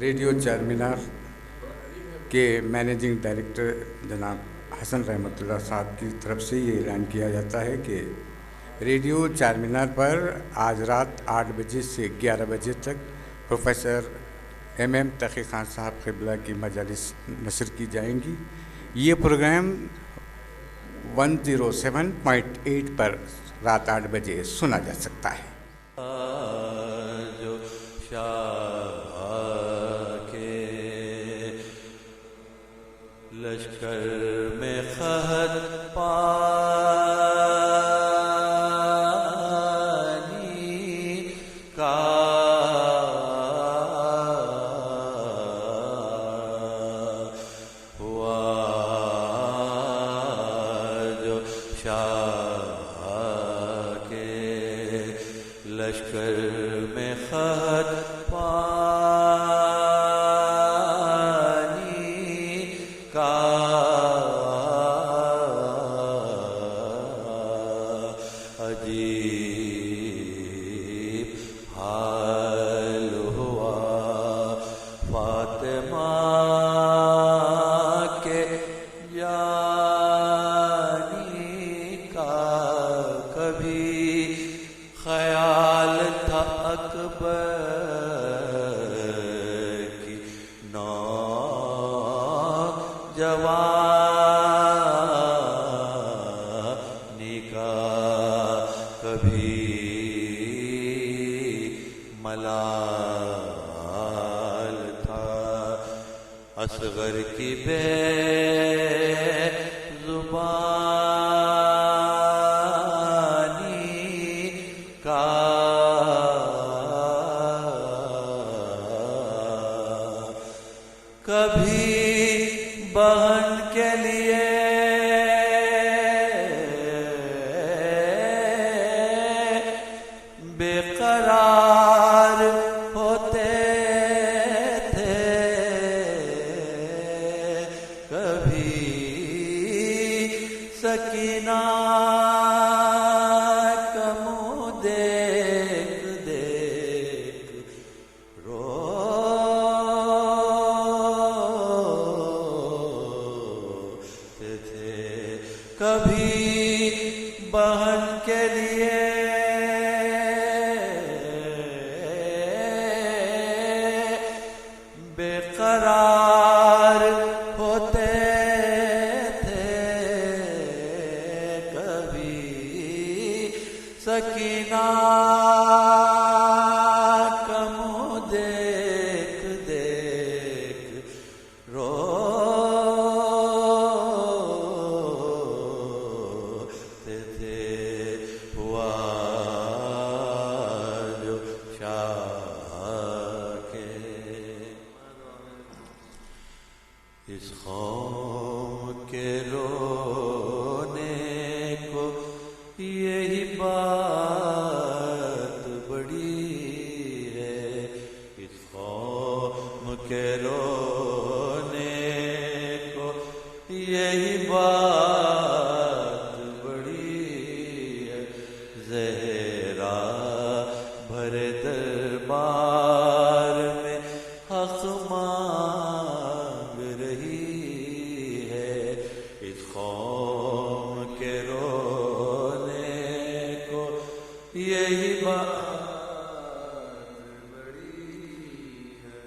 Radio چار مینار کے managing director جناب حسن رحمۃ اللہ صاحب کی طرف سے یہ اعلان کیا جاتا ہے کہ ریڈیو چار مینار پر آج رات 8 بجے سے 11 بجے تک پروفیسر ایم تقی خان صاحب قبلہ کی مجالس نشر کی جائیں گی. یہ پروگرام 107.8 پر رات 8 بجے سنا جا سکتا ہے. جو شاہ کے لشکر میں خط پانی کا ہوا، جو شاہ کے لشکر میں خط پانی کا عجیب حال ہوا فاطمہ کے جانی کا. کبھی خیال تھا اکبر کی نوجوانی کا، کبھی ملال تھا اصغر کی بے زبانی کا. کبھی بہن کے لیے بے قرار ہوتے تھے، کبھی سکینہ کا منہ دیکھ دیکھ روتے تھے. کبھی بہن کے لیے بے قرار ہوتے تھے، کبھی سکینہ کا منہ دیکھ دیکھ روتے تھے. ہوا جو شاہ کے اس قوم کے رونے کو یہی بات بڑی ہے. اس قوم کے رونے کو یہی بات بڑی ہے. زہرا بھرے دربار میں حق مانگ رہی ہے. اس قوم کے رونے کو یہی بات بڑی ہے.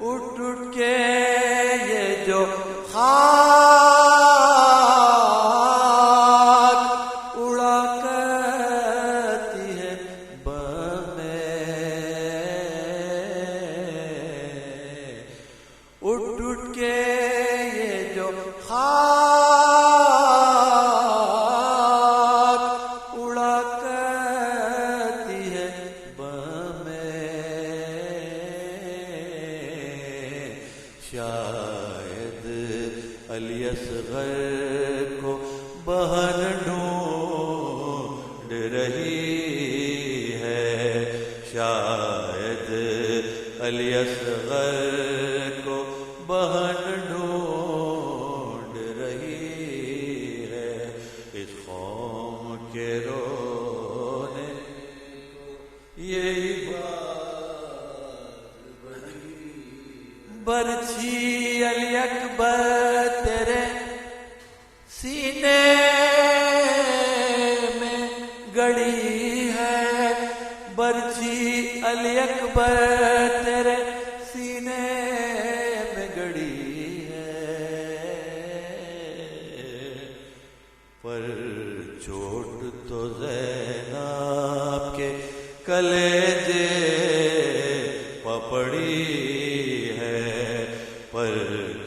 اٹھ اٹھ کے یہ جو خاک اڑا کرتی ہے بمیں، اٹھ اٹھ کے یہ جو خاک اڑا کرتی ہے بمیں، شاید علی اصغر کو بہن ڈھونڈ رہی ہے. شاید علی اصغر کو بہن ڈھونڈ رہی ہے. اس قوم کے رونے یہی بات بڑی برچھی علی اکبر تیرے سینے میں گڑی ہے، برچھی علی اکبر تیرے سینے میں گڑی ہے، پر چوٹ تو زینب کے کلیجے پپڑی ہے، پر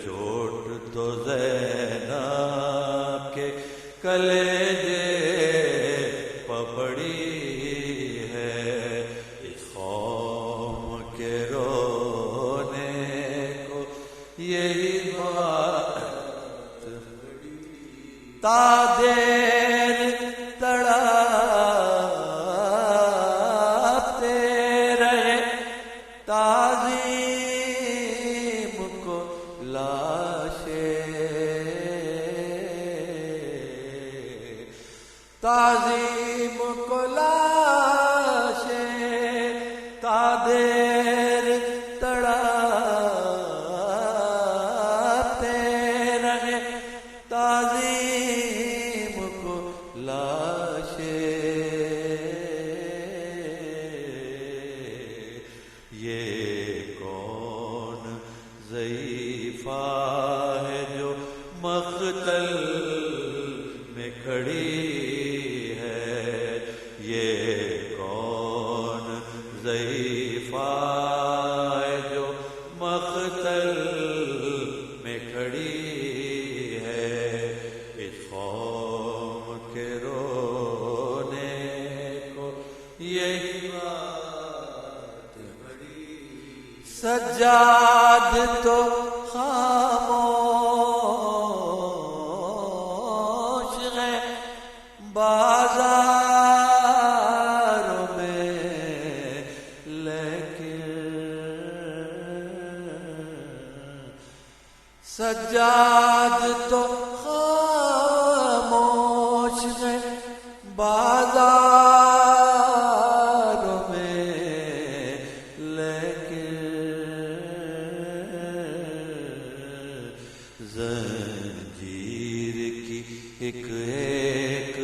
چوٹ تو زینب کے کلیجے پپڑی ہے، اس قوم کے رونے کو یہی بات تا دیر تڑپتے رہے، تعظیم کو لاشیں، تعظیم کو لاشیں، تا دیر تڑپتے رہے، تعظیم کو لاشیں، یہ کون ضعیفہ ہے جو مقتل میں کھڑی ہے، یہ کون ضعیفہ ہے جو مقتل میں کھڑی ہے، اس قوم کے رونے کو یہی بات بڑی، سجاد تو خاموش ہے بازاروں میں، لیکن سجاد تو خاموش ہے بازاروں میں، لیکن زنجیر کی ایک ایک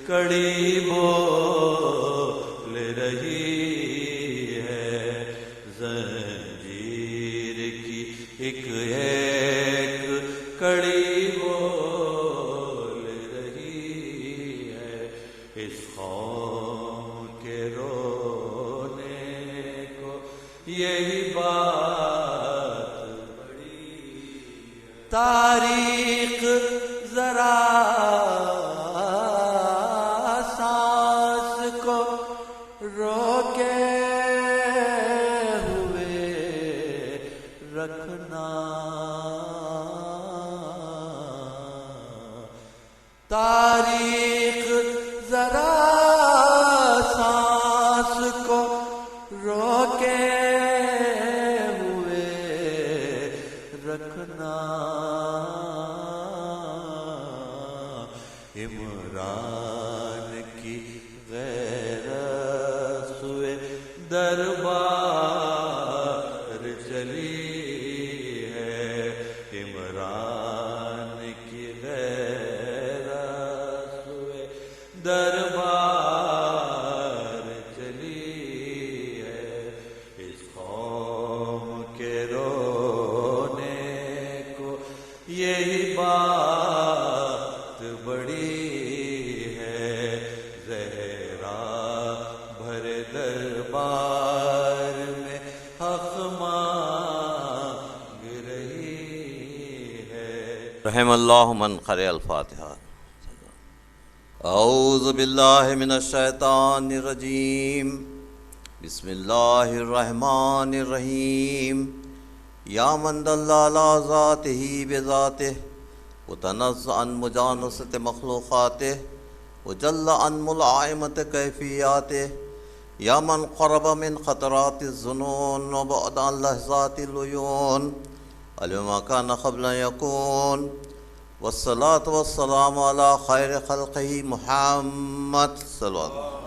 کڑی بول رہی ہے، زنجیر کی ایک ایک کڑی بول رہی ہے، اس قوم کے رونے کو یہی بات بڑی، تاریخ ذرا سانس کو روکے ہوئے رکھنا، تاریخ ذرا سانس کو روکے ہوئے رکھنا، عمران کی غیرت سوئے دربار چلی ہے، عمران کی غیرت سوئے دربار چلی ہے، اس قوم کے رونے کو یہی بات بڑی ہے، زہرا بھرے دربار میں حق مانگ رہی ہے۔ رحم اللہ من قرأ الفاتحہ۔ اعوذ باللہ من الشیطان الرجیم، بسم اللہ الرحمن الرحیم، یا من دل علی ذاتہ بذاتہ وتنزہ عن مجانست مخلوقاتہ وجل عن ملائمت کیفیاتہ، یا من قرب من خطرات الظنون وبعد عن لحظات العیون، علم ما کان قبل یکون، والصلاة والسلام علی خیر خلقہ محمد صلی اللہ علیہ وسلم۔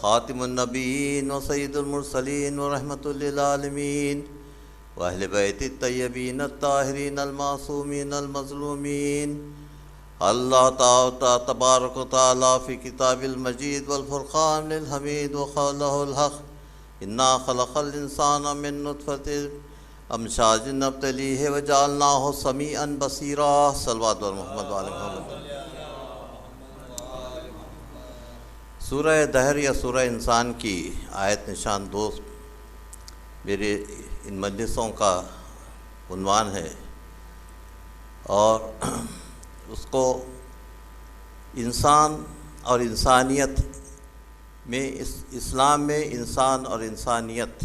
خاتم النبیین و سید المرسلین و رحمۃ للعالمین و اہل بیت الطیبین الطاہرین المعصومین المظلومین. اللہ تعالی تبارک و تعالی فی کتاب المجید والفرقان الحمید وقولہ الحق انا خلق الانسان من نطفۃ امشاج نبتلیہ وجعلناہ سمیعا بصیرا. صلوات علی محمد وعلی محمد. سورہ دہر یا سورہ انسان کی آیت نشان 2 میرے ان مجلسوں کا عنوان ہے، اور اس کو انسان اور انسانیت میں اسلام میں انسان اور انسانیت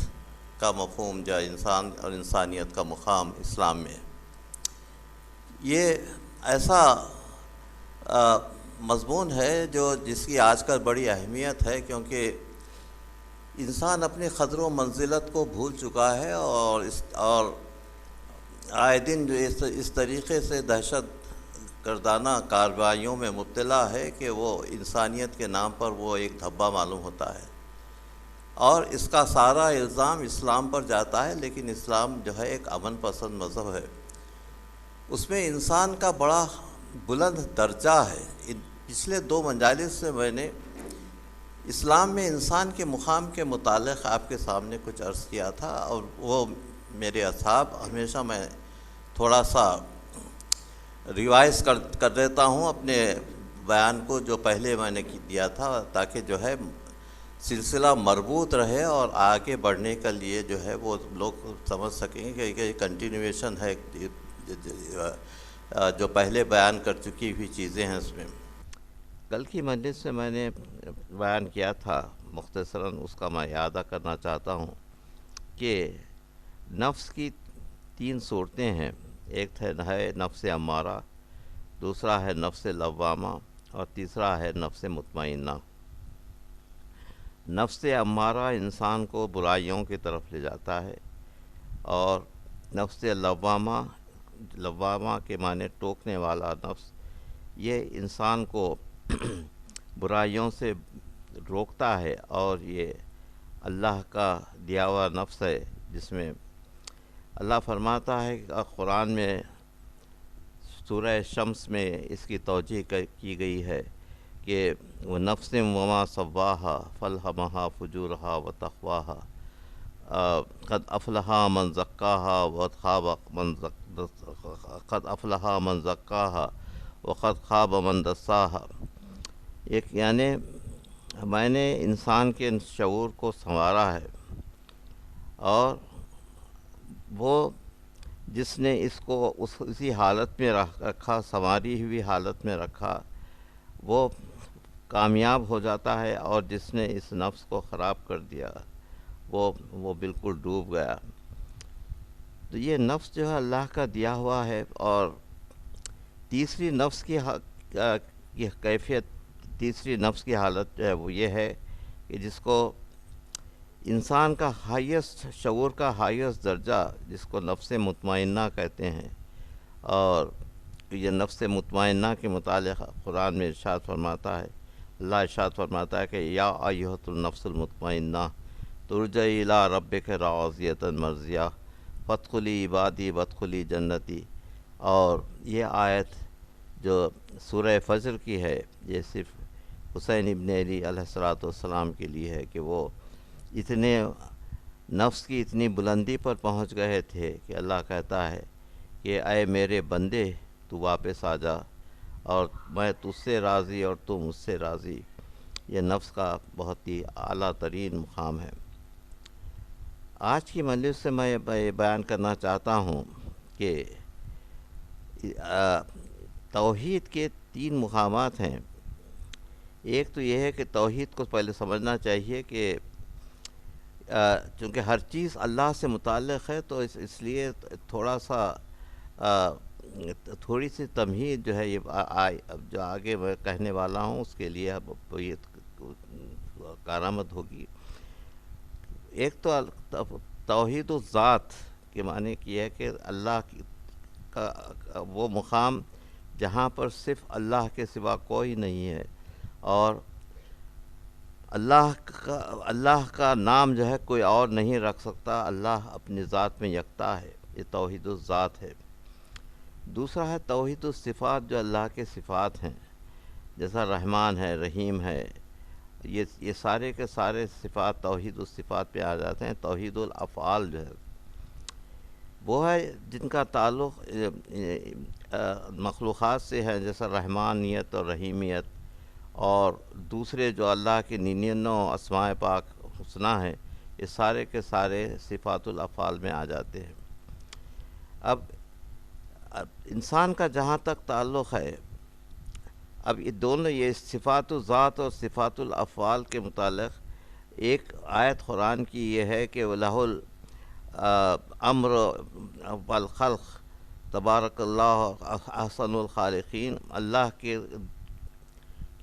کا مفہوم، جو انسان اور انسانیت کا مقام اسلام میں، یہ ایسا مضمون ہے جس کی آج کل بڑی اہمیت ہے، کیونکہ انسان اپنی قدر و منزلت کو بھول چکا ہے، اور آئے دن جو اس طریقے سے دہشت گردانہ کارروائیوں میں مبتلا ہے کہ وہ انسانیت کے نام پر وہ ایک دھبا معلوم ہوتا ہے، اور اس کا سارا الزام اسلام پر جاتا ہے. لیکن اسلام جو ہے ایک امن پسند مذہب ہے، اس میں انسان کا بڑا بلند درجہ ہے. پچھلے 2 مجالس سے میں نے اسلام میں انسان کے مقام کے متعلق آپ کے سامنے کچھ عرض کیا تھا، اور وہ میرے اصحاب ہمیشہ میں تھوڑا سا ریوائز کر دیتا ہوں اپنے بیان کو جو پہلے میں نے دیا تھا، تاکہ جو ہے سلسلہ مربوط رہے اور آگے بڑھنے کے لیے جو ہے وہ لوگ سمجھ سکیں کہ یہ کنٹینویشن ہے، جو پہلے بیان کر چکی ہوئی چیزیں ہیں. اس میں کل کی مجلس سے میں نے بیان کیا تھا مختصراً، اس کا میں اعادہ کرنا چاہتا ہوں کہ نفس کی 3 صورتیں ہیں. ایک ہے نفس امارہ، دوسرا ہے نفس لوامہ، اور تیسرا ہے نفس مطمئنہ. نفس امارہ انسان کو برائیوں کی طرف لے جاتا ہے، اور نفس لوامہ کے معنی ٹوکنے والا نفس، یہ انسان کو برائیوں سے روکتا ہے، اور یہ اللہ کا دیا ہوا نفس ہے، جس میں اللہ فرماتا ہے کہ قرآن میں سورہ شمس میں اس کی توجیہ کی گئی ہے کہ وہ نفس وما سواہا فالہمہا فجورہا وتقواہا قد افلح من زکاہا قد افلح من زکاہا وقد خاب من دساہا. ایک یعنی میں نے انسان کے شعور کو سنوارا ہے، اور وہ جس نے اس کو اسی حالت میں رکھا، سنواری ہوئی حالت میں رکھا، وہ کامیاب ہو جاتا ہے، اور جس نے اس نفس کو خراب کر دیا وہ بالکل ڈوب گیا. تو یہ نفس جو ہے اللہ کا دیا ہوا ہے. اور تیسری نفس کی کیفیت، تیسری نفس کی حالت جو ہے وہ یہ ہے کہ جس کو انسان کا ہائیسٹ شعور کا ہائیسٹ درجہ، جس کو نفس مطمئنہ کہتے ہیں. اور یہ نفس مطمئنہ کے متعلق قرآن میں ارشاد فرماتا ہے، اللہ ارشاد فرماتا ہے کہ یا ایھۃ النفس المطمئنہ ترجعی الی ربک راضیۃ مرضیہ فادخلی عبادی وادخلی جنتی. اور یہ آیت جو سورہ فجر کی ہے، یہ صرف حسین ابن علی علیہ السلام کے لیے ہے کہ وہ اتنے نفس کی اتنی بلندی پر پہنچ گئے تھے کہ اللہ کہتا ہے کہ اے میرے بندے تو واپس آ جا، اور میں تجھ سے راضی اور تو مجھ سے راضی. یہ نفس کا بہت ہی اعلیٰ ترین مقام ہے. آج کی مجلس سے میں بیان کرنا چاہتا ہوں کہ توحید کے 3 مقامات ہیں. ایک تو یہ ہے کہ توحید کو پہلے سمجھنا چاہیے کہ چونکہ ہر چیز اللہ سے متعلق ہے، تو اس لیے تھوڑی سی تمہید جو ہے یہ جو آگے میں کہنے والا ہوں اس کے لیے یہ کارآمد ہوگی. ایک تو توحید الذات کے معنی یہ ہے کہ اللہ کا وہ مقام جہاں پر صرف اللہ کے سوا کوئی نہیں ہے، اور اللہ کا نام جو ہے کوئی اور نہیں رکھ سکتا، اللہ اپنی ذات میں یکتا ہے، یہ توحید الذات ہے۔ دوسرا ہے توحید الصفات، جو اللہ کے صفات ہیں، جیسا رحمان ہے، رحیم ہے، یہ سارے کے سارے صفات توحید الصفات پہ آ جاتے ہیں۔ توحید الافعال جو ہے وہ ہے جن کا تعلق مخلوقات سے ہے، جیسا رحمانیت اور رحیمیت، اور دوسرے جو اللہ کے 99 اسماء پاک حسنہ ہیں، یہ سارے کے سارے صفات الافعال میں آ جاتے ہیں۔ اب انسان کا جہاں تک تعلق ہے، اب یہ دونوں، یہ صفات الذات اور صفات الافعال کے متعلق ایک آیت قرآن کی یہ ہے کہ وَلَهُ الْأَمْرُ وَالْخَلْقُ تبارک اللہ احسن الخالقین، اللہ کے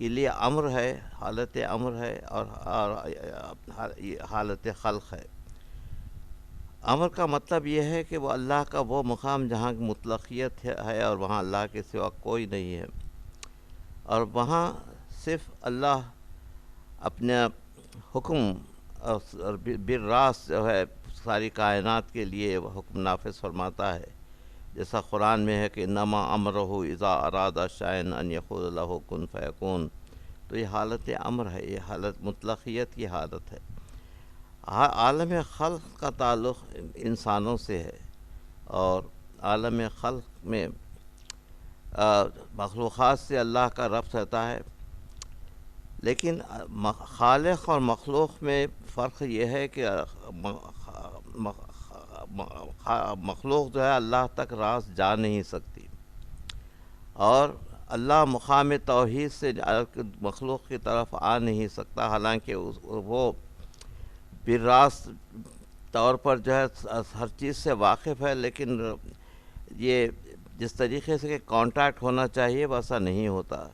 لیے امر ہے، حالت امر ہے، اور حالت خلق ہے۔ امر کا مطلب یہ ہے کہ وہ اللہ کا وہ مقام جہاں مطلقیت ہے اور وہاں اللہ کے سوا کوئی نہیں ہے، اور وہاں صرف اللہ اپنے حکم اور بالراست جو ہے ساری کائنات کے لیے وہ حکم نافذ فرماتا ہے، جیسا قرآن میں ہے کہ انما امرہ اذا اراد شیئا ان یقول لہ کن فیکون۔ تو یہ حالت امر ہے، یہ حالت مطلقیت کی حالت ہے۔ عالم خلق کا تعلق انسانوں سے ہے، اور عالم خلق میں مخلوقات سے اللہ کا ربط رہتا ہے، لیکن خالق اور مخلوق میں فرق یہ ہے کہ مخلوق جو ہے اللہ تک راز جا نہیں سکتی، اور اللہ مقام توحید سے مخلوق کی طرف آ نہیں سکتا، حالانکہ وہ بالراست طور پر جو ہے ہر چیز سے واقف ہے، لیکن یہ جس طریقے سے کانٹیکٹ ہونا چاہیے ویسا نہیں ہوتا۔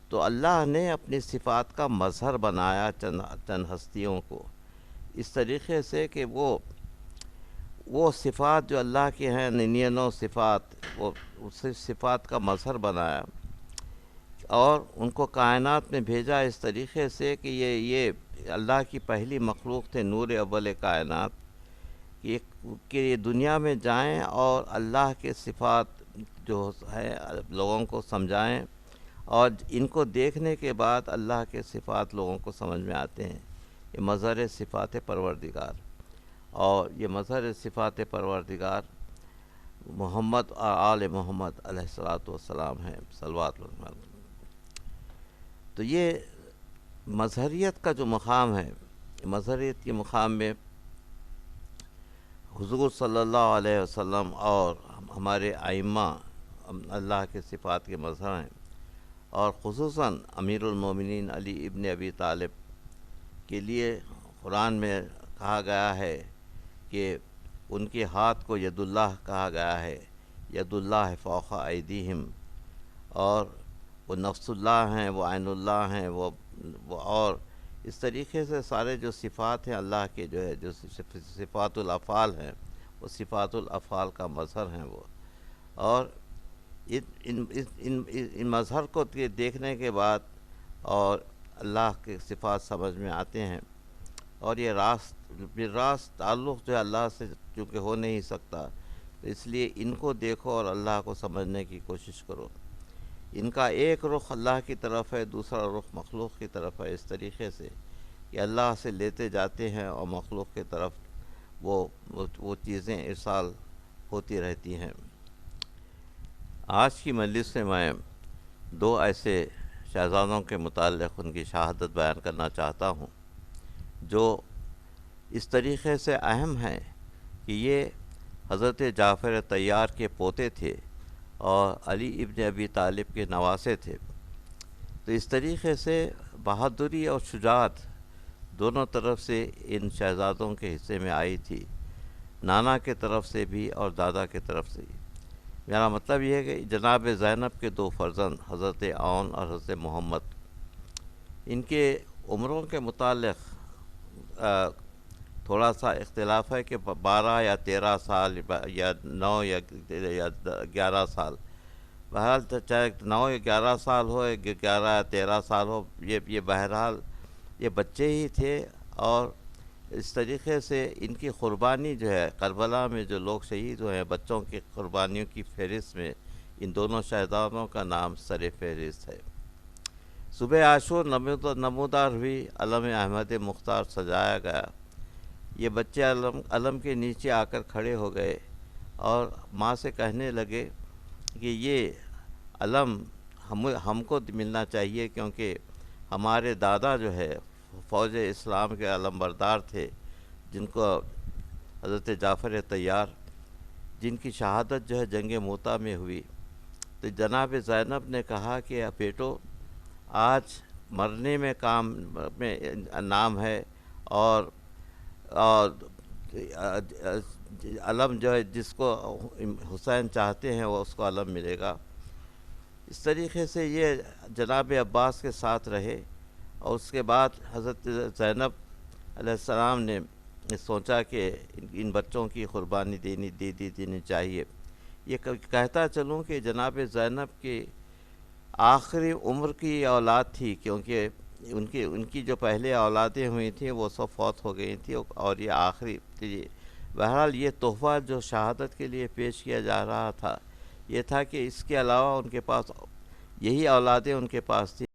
تو اللہ نے اپنی صفات کا مظہر بنایا چند ہستیوں کو اس طریقے سے کہ وہ صفات جو اللہ کے ہیں 99 صفات، وہ اس صفات کا مظہر بنایا اور ان کو کائنات میں بھیجا اس طریقے سے کہ یہ اللہ کی پہلی مخلوق تھے، نور اول کائنات، کہ یہ دنیا میں جائیں اور اللہ کے صفات جو ہے لوگوں کو سمجھائیں، اور ان کو دیکھنے کے بعد اللہ کے صفات لوگوں کو سمجھ میں آتے ہیں۔ یہ مظہر صفات پروردگار، اور یہ مظہر صفات پروردگار محمد اور آل محمد علیہ الصلاۃ والسلام ہیں، صلوات اللہ۔ تو یہ مظہریت کا جو مقام ہے، مظہریت کے مقام میں حضور صلی اللہ علیہ وسلم اور ہمارے ائمہ اللہ کے صفات کے مظہر ہیں، اور خصوصاً امیر المومنین علی ابن ابی طالب کے لیے قرآن میں کہا گیا ہے کہ ان کے ہاتھ کو ید اللہ کہا گیا ہے، ید اللہ فوق ایدیہم، اور وہ نفس اللہ ہیں، وہ عین اللہ ہیں، وہ اور اس طریقے سے سارے جو صفات ہیں اللہ کے جو ہے، جو صفات الافعال ہیں، وہ صفات الافعال کا مظہر ہیں وہ، اور ان مظہر کو دیکھنے کے بعد اور اللہ کے صفات سمجھ میں آتے ہیں، اور یہ بالراست تعلق جو ہے اللہ سے چونکہ ہو نہیں سکتا، تو اس لیے ان کو دیکھو اور اللہ کو سمجھنے کی کوشش کرو۔ ان کا ایک رخ اللہ کی طرف ہے، دوسرا رخ مخلوق کی طرف ہے، اس طریقے سے کہ اللہ سے لیتے جاتے ہیں اور مخلوق کی طرف وہ چیزیں ارسال ہوتی رہتی ہیں۔ آج کی مجلس سے میں 2 ایسے شہزادوں کے متعلق ان کی شہادت بیان کرنا چاہتا ہوں جو اس طریقے سے اہم ہیں کہ یہ حضرت جعفر طیار کے پوتے تھے اور علی ابن ابی طالب کے نواسے تھے۔ تو اس طریقے سے بہادری اور شجاعت دونوں طرف سے ان شہزادوں کے حصے میں آئی تھی، نانا کے طرف سے بھی اور دادا کے طرف سے بھی۔ میرا مطلب یہ ہے کہ جناب زینب کے 2 فرزند حضرت عون اور حضرت محمد، ان کے عمروں کے متعلق تھوڑا سا اختلاف ہے کہ 12 یا 13 سال یا 9 یا 11 سال، بہرحال چاہے 9 یا 11 سال ہو، 11 یا 13 سال ہو، یہ بہرحال یہ بچے ہی تھے، اور اس طریقے سے ان کی قربانی جو ہے، کربلا میں جو لوگ شہید ہوئے ہیں بچوں کی قربانیوں کی فہرست میں ان دونوں شہداؤں کا نام سر فہرست ہے۔ صبح عاشور نمودار ہوئی، علم احمد مختار سجایا گیا۔ یہ بچے علم کے نیچے آ کر کھڑے ہو گئے اور ماں سے کہنے لگے کہ یہ علم ہم کو ملنا چاہیے، کیونکہ ہمارے دادا جو ہے فوج اسلام کے علم بردار تھے، جن کو حضرت جعفر طیار، جن کی شہادت جو ہے جنگ موتا میں ہوئی۔ تو جناب زینب نے کہا کہ بیٹو، آج مرنے میں کام میں نام ہے، اور علم جو ہے جس کو حسین چاہتے ہیں وہ اس کو علم ملے گا۔ اس طریقے سے یہ جناب عباس کے ساتھ رہے، اور اس کے بعد حضرت زینب علیہ السلام نے سوچا کہ ان بچوں کی قربانی دینی چاہیے۔ یہ کہتا چلوں کہ جناب زینب کی آخری عمر کی اولاد تھی، کیونکہ ان کی جو پہلے اولادیں ہوئی تھیں وہ سب فوت ہو گئی تھیں، اور یہ آخری تھی۔ بہرحال یہ تحفہ جو شہادت کے لیے پیش کیا جا رہا تھا یہ تھا کہ اس کے علاوہ ان کے پاس یہی اولادیں ان کے پاس تھیں۔